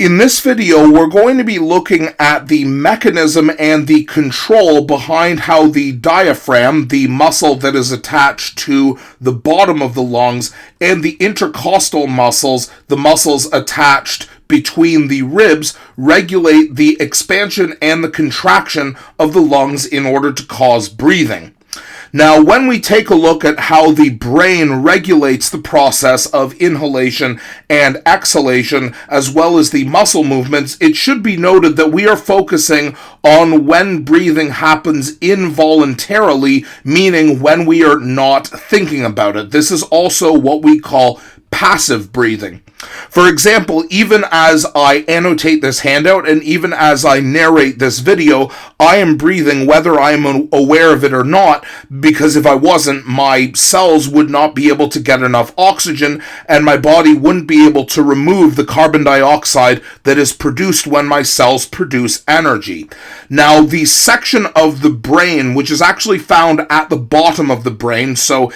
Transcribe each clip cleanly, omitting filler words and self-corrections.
In this video, we're going to be looking at the mechanism and the control behind how the diaphragm, the muscle that is attached to the bottom of the lungs, and the intercostal muscles, the muscles attached between the ribs, regulate the expansion and the contraction of the lungs in order to cause breathing. Now, when we take a look at how the brain regulates the process of inhalation and exhalation, as well as the muscle movements, it should be noted that we are focusing on when breathing happens involuntarily, meaning when we are not thinking about it. This is also what we call passive breathing. For example, even as I annotate this handout and even as I narrate this video, I am breathing whether I am aware of it or not, because if I wasn't, my cells would not be able to get enough oxygen and my body wouldn't be able to remove the carbon dioxide that is produced when my cells produce energy. Now, the section of the brain, which is actually found at the bottom of the brain, so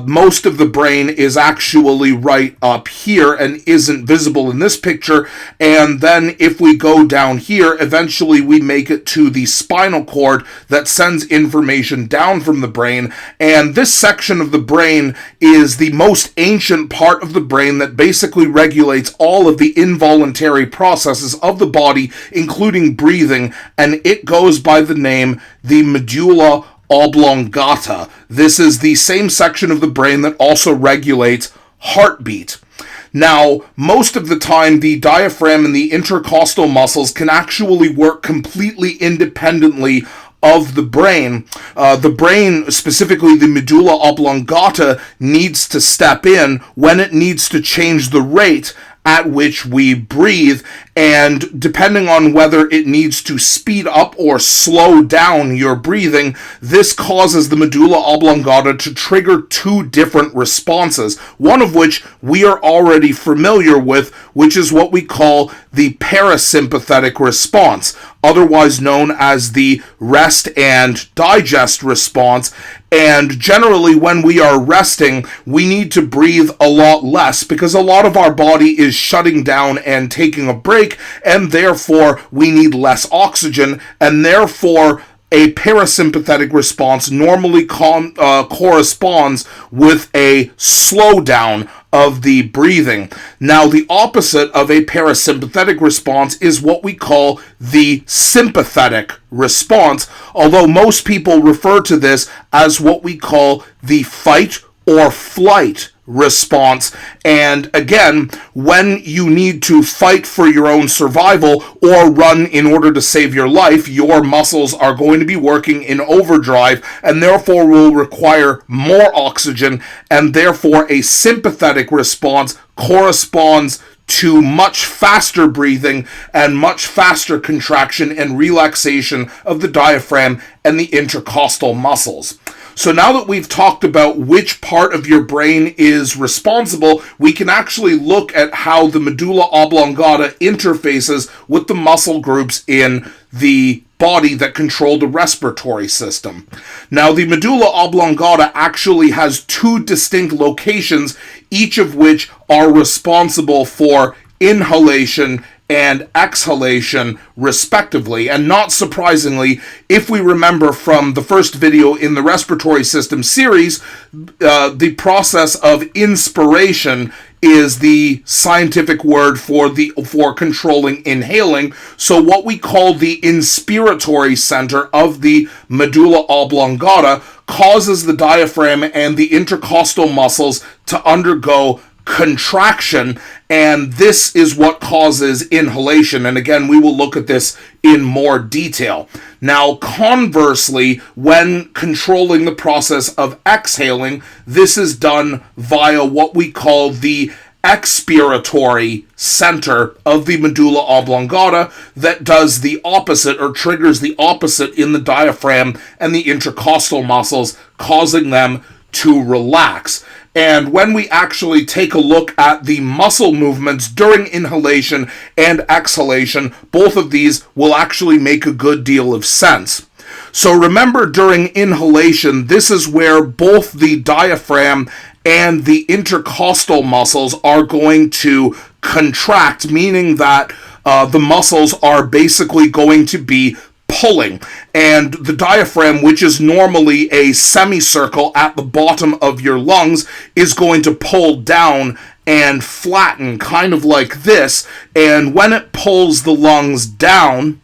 most of the brain is actually right up here and isn't visible in this picture, and then if we go down here, eventually we make it to the spinal cord that sends information down from the brain, and this section of the brain is the most ancient part of the brain that basically regulates all of the involuntary processes of the body, including breathing, and it goes by the name the medulla oblongata. This is the same section of the brain that also regulates heartbeat. Now, most of the time, the diaphragm and the intercostal muscles can actually work completely independently of the brain. The brain, specifically the medulla oblongata, needs to step in when it needs to change the rate at which we breathe, and depending on whether it needs to speed up or slow down your breathing, this causes the medulla oblongata to trigger two different responses, one of which we are already familiar with, which is what we call the parasympathetic response, otherwise known as the rest and digest response. And generally, when we are resting, we need to breathe a lot less because a lot of our body is shutting down and taking a break, and therefore we need less oxygen, and therefore a parasympathetic response normally corresponds with a slowdown of the breathing. Now, the opposite of a parasympathetic response is what we call the sympathetic response, although most people refer to this as what we call the fight or flight response. And again, when you need to fight for your own survival or run in order to save your life, your muscles are going to be working in overdrive and therefore will require more oxygen, and therefore a sympathetic response corresponds to much faster breathing and much faster contraction and relaxation of the diaphragm and the intercostal muscles. So now that we've talked about which part of your brain is responsible, we can actually look at how the medulla oblongata interfaces with the muscle groups in the body that control the respiratory system. Now, the medulla oblongata actually has two distinct locations, each of which are responsible for inhalation and exhalation, respectively. And not surprisingly, if we remember from the first video in the respiratory system series, the process of inspiration is the scientific word for controlling inhaling. So what we call the inspiratory center of the medulla oblongata causes the diaphragm and the intercostal muscles to undergo contraction, and this is what causes inhalation. And again, we will look at this in more detail. Now, conversely, when controlling the process of exhaling, this is done via what we call the expiratory center of the medulla oblongata that does the opposite, or triggers the opposite in the diaphragm and the intercostal muscles, causing them to relax. And when we actually take a look at the muscle movements during inhalation and exhalation, both of these will actually make a good deal of sense. So remember, during inhalation, this is where both the diaphragm and the intercostal muscles are going to contract, meaning that the muscles are basically going to be pulling, and the diaphragm, which is normally a semicircle at the bottom of your lungs, is going to pull down and flatten, kind of like this. And when it pulls the lungs down,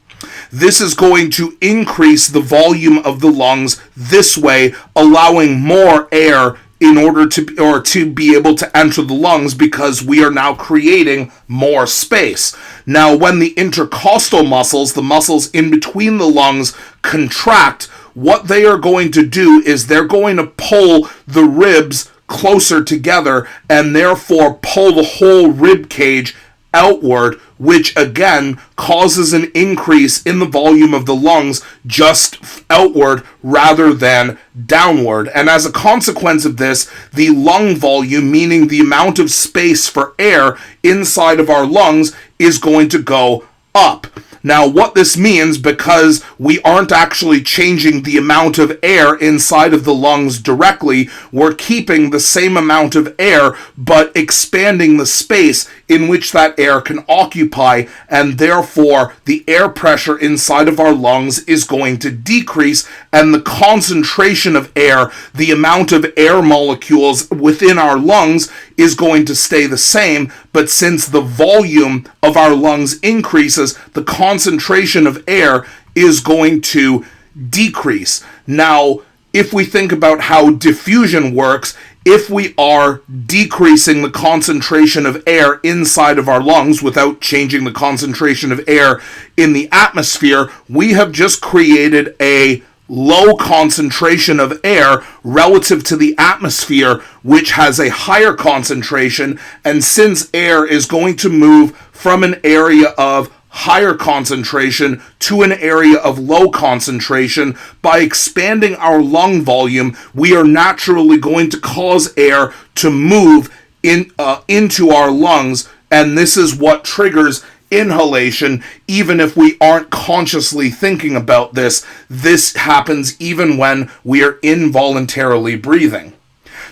this is going to increase the volume of the lungs this way, allowing more air in order to be able to enter the lungs, because we are now creating more space. Now, when the intercostal muscles, the muscles in between the lungs, contract, what they are going to do is they're going to pull the ribs closer together and therefore pull the whole rib cage outward, which again causes an increase in the volume of the lungs just outward rather than downward. And as a consequence of this, the lung volume, meaning the amount of space for air inside of our lungs, is going to go up. Now, what this means, because we aren't actually changing the amount of air inside of the lungs directly, we're keeping the same amount of air, but expanding the space in which that air can occupy, and therefore the air pressure inside of our lungs is going to decrease, and the concentration of air, the amount of air molecules within our lungs, is going to stay the same. But since the volume of our lungs increases, the concentration of air is going to decrease. Now, if we think about how diffusion works, if we are decreasing the concentration of air inside of our lungs without changing the concentration of air in the atmosphere, we have just created a low concentration of air relative to the atmosphere, which has a higher concentration. And since air is going to move from an area of higher concentration to an area of low concentration, by expanding our lung volume, we are naturally going to cause air to move into our lungs, and this is what triggers inhalation. Even if we aren't consciously thinking about this, this happens even when we are involuntarily breathing.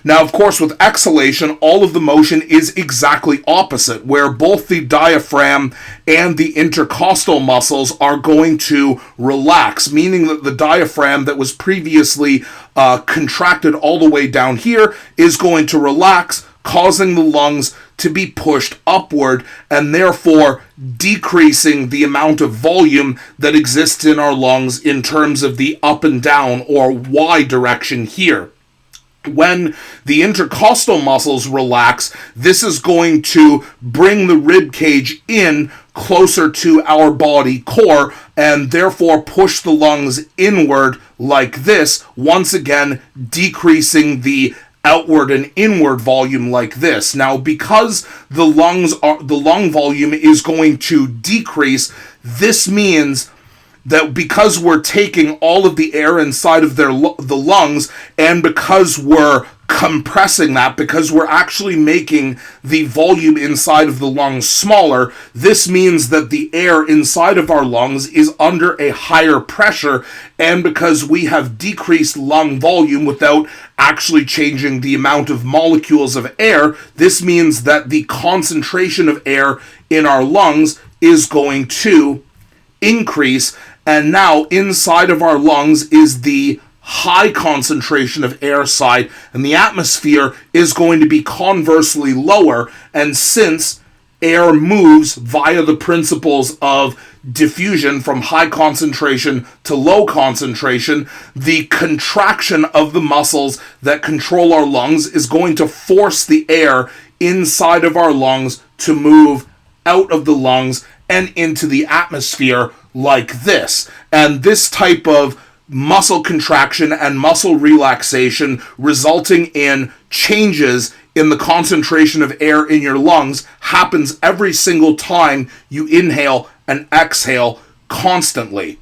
Now, of course, with exhalation, all of the motion is exactly opposite, where both the diaphragm and the intercostal muscles are going to relax, meaning that the diaphragm that was previously contracted all the way down here is going to relax, causing the lungs to be pushed upward, and therefore decreasing the amount of volume that exists in our lungs in terms of the up and down or Y direction here. When the intercostal muscles relax, this is going to bring the rib cage in closer to our body core, and therefore push the lungs inward like this, once again decreasing the outward and inward volume like this. Now, because the lung volume is going to decrease, this means that because we're taking all of the air inside of the lungs, and because we're compressing that, because we're actually making the volume inside of the lungs smaller, this means that the air inside of our lungs is under a higher pressure, and because we have decreased lung volume without actually changing the amount of molecules of air, this means that the concentration of air in our lungs is going to increase. And now inside of our lungs is the high concentration of air side, and the atmosphere is going to be conversely lower. And since air moves via the principles of diffusion from high concentration to low concentration, the contraction of the muscles that control our lungs is going to force the air inside of our lungs to move out of the lungs and into the atmosphere like this. And this type of muscle contraction and muscle relaxation, resulting in changes in the concentration of air in your lungs, happens every single time you inhale and exhale constantly.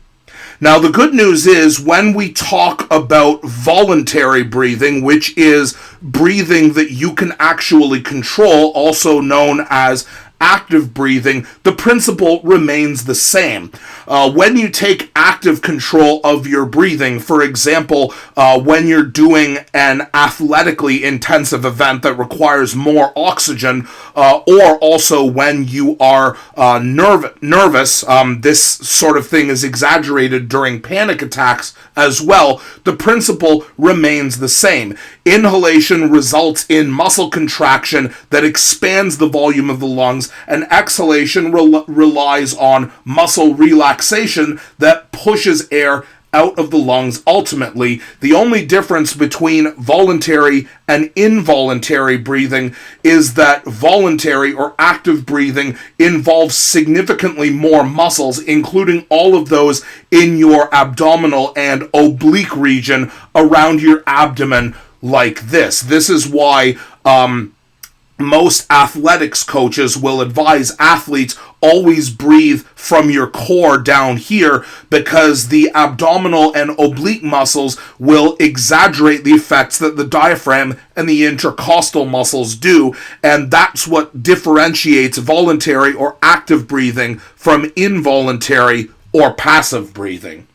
Now, the good news is, when we talk about voluntary breathing, which is breathing that you can actually control, also known as active breathing, the principle remains the same. When you take active control of your breathing, for example, when you're doing an athletically intensive event that requires more oxygen, or also when you are nervous, this sort of thing is exaggerated during panic attacks as well, the principle remains the same. Inhalation results in muscle contraction that expands the volume of the lungs, and exhalation relies on muscle relaxation that pushes air out of the lungs ultimately. The only difference between voluntary and involuntary breathing is that voluntary or active breathing involves significantly more muscles, including all of those in your abdominal and oblique region around your abdomen like this. This is why most athletics coaches will advise athletes always breathe from your core down here, because the abdominal and oblique muscles will exaggerate the effects that the diaphragm and the intercostal muscles do, and that's what differentiates voluntary or active breathing from involuntary or passive breathing.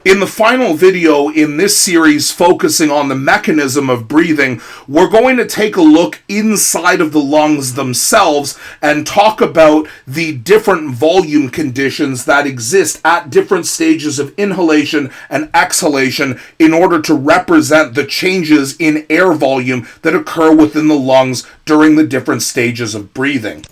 In the final video in this series focusing on the mechanism of breathing, we're going to take a look inside of the lungs themselves and talk about the different volume conditions that exist at different stages of inhalation and exhalation in order to represent the changes in air volume that occur within the lungs during the different stages of breathing.